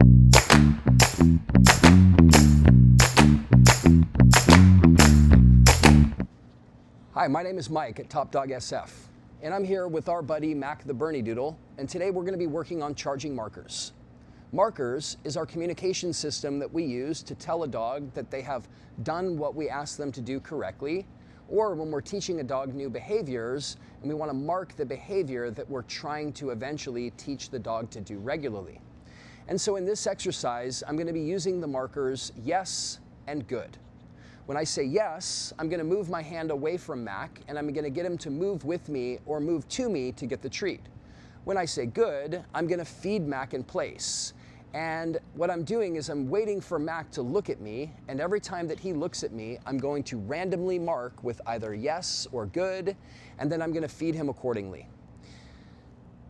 Hi, my name is Mike at Top Dog SF, and I'm here with our buddy Mac the Bernedoodle, and today we're going to be working on charging markers. Markers is our communication system that we use to tell a dog that they have done what we ask them to do correctly, or when we're teaching a dog new behaviors and we want to mark the behavior that we're trying to eventually teach the dog to do regularly. And so in this exercise, I'm going to be using the markers yes and good. When I say yes, I'm going to move my hand away from Mac and I'm going to get him to move with me or move to me to get the treat. When I say good, I'm going to feed Mac in place. And what I'm doing is I'm waiting for Mac to look at me, and every time that he looks at me, I'm going to randomly mark with either yes or good, and then I'm going to feed him accordingly.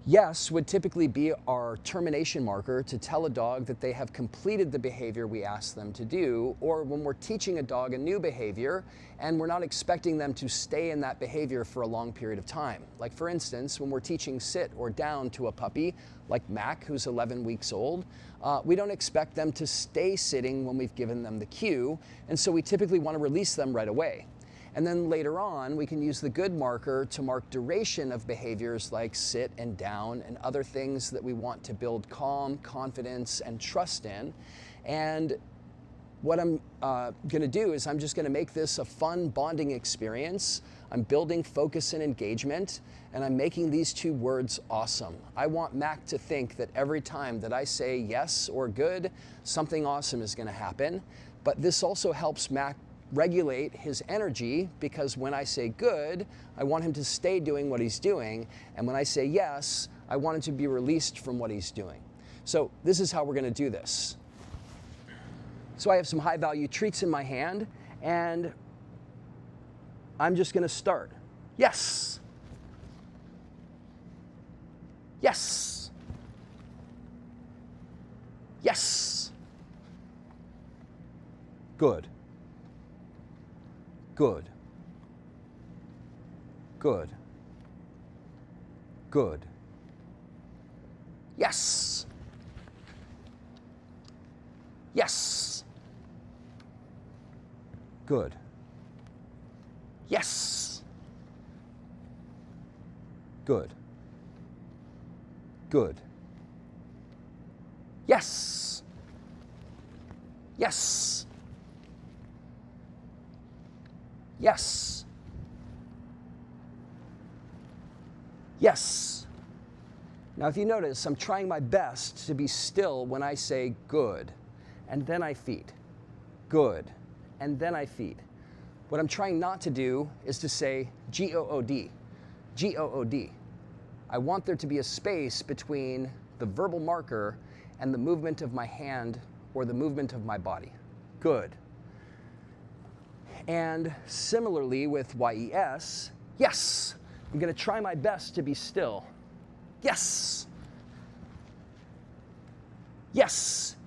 Yes would typically be our termination marker to tell a dog that they have completed the behavior we asked them to do, or when we're teaching a dog a new behavior and we're not expecting them to stay in that behavior for a long period of time. Like for instance, when we're teaching sit or down to a puppy like Mac, who's 11 weeks old, we don't expect them to stay sitting when we've given them the cue, and so we typically want to release them right away. And then later on, we can use the good marker to mark duration of behaviors like sit and down and other things that we want to build calm, confidence, and trust in. And what I'm going to do is I'm just going to make this a fun bonding experience. I'm building focus and engagement, and I'm making these two words awesome. I want Mac to think that every time that I say yes or good, something awesome is going to happen. But this also helps Mac regulate his energy, because when I say good, I want him to stay doing what he's doing, and when I say yes, I want him to be released from what he's doing. So this is how we're going to do this. So I have some high value treats in my hand, and I'm just going to start. Yes. Yes. Yes. Good. Good. Good. Good. Yes. Yes. Good. Yes. Good. Good. Yes. Yes. Yes. Yes. Now, if you notice, I'm trying my best to be still when I say good, and then I feed. Good, and then I feed. What I'm trying not to do is to say G-O-O-D, G-O-O-D. I want there to be a space between the verbal marker and the movement of my hand or the movement of my body. Good. And similarly with yes, yes. I'm going to try my best to be still. Yes. Yes.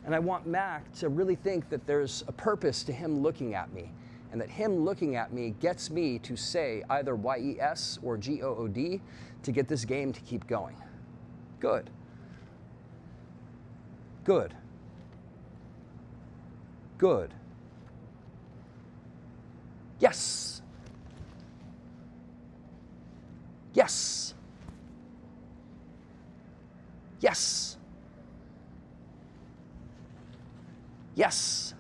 And I want Mac to really think that there's a purpose to him looking at me, and that him looking at me gets me to say either yes or G-O-O-D to get this game to keep going. Good. Good. Good. Yes. Yes. Yes. Yes.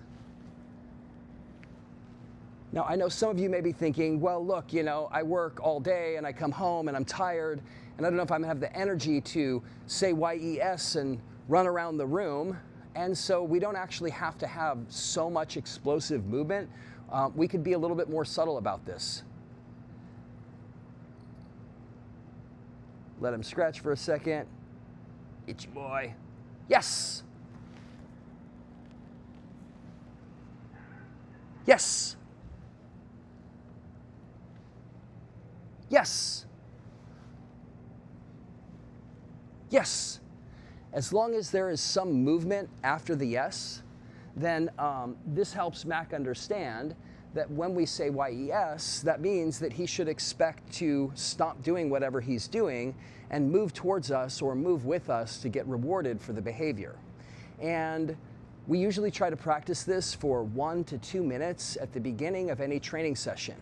Now, I know some of you may be thinking, well, look, I work all day and I come home and I'm tired, and I don't know if I'm going to have the energy to say yes and run around the room. And so we don't actually have to have so much explosive movement. We could be a little bit more subtle about this. Let him scratch for a second. Itchy boy. Yes. Yes. Yes. Yes. As long as there is some movement after the yes, then this helps Mac understand that when we say yes, that means that he should expect to stop doing whatever he's doing and move towards us or move with us to get rewarded for the behavior. And we usually try to practice this for 1 to 2 minutes at the beginning of any training session.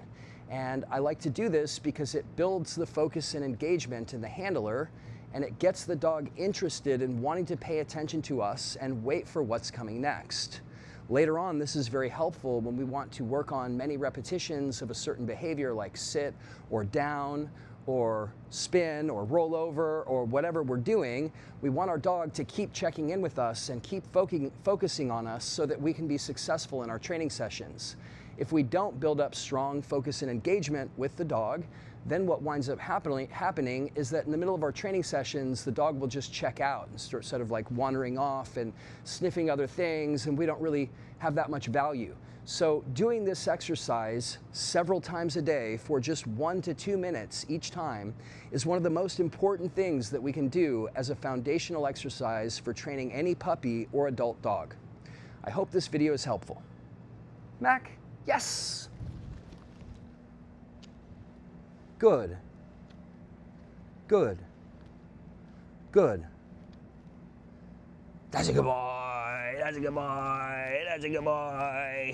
And I like to do this because it builds the focus and engagement in the handler, and it gets the dog interested in wanting to pay attention to us and wait for what's coming next. Later on, this is very helpful when we want to work on many repetitions of a certain behavior like sit or down or spin or roll over or whatever we're doing. We want our dog to keep checking in with us and keep focusing on us so that we can be successful in our training sessions. If we don't build up strong focus and engagement with the dog, then what winds up happening is that in the middle of our training sessions, the dog will just check out and start sort of like wandering off and sniffing other things, and we don't really have that much value. So doing this exercise several times a day for just 1 to 2 minutes each time is one of the most important things that we can do as a foundational exercise for training any puppy or adult dog. I hope this video is helpful. Mac, yes! Good. Good. Good. That's a good boy. That's a good boy. That's a good boy.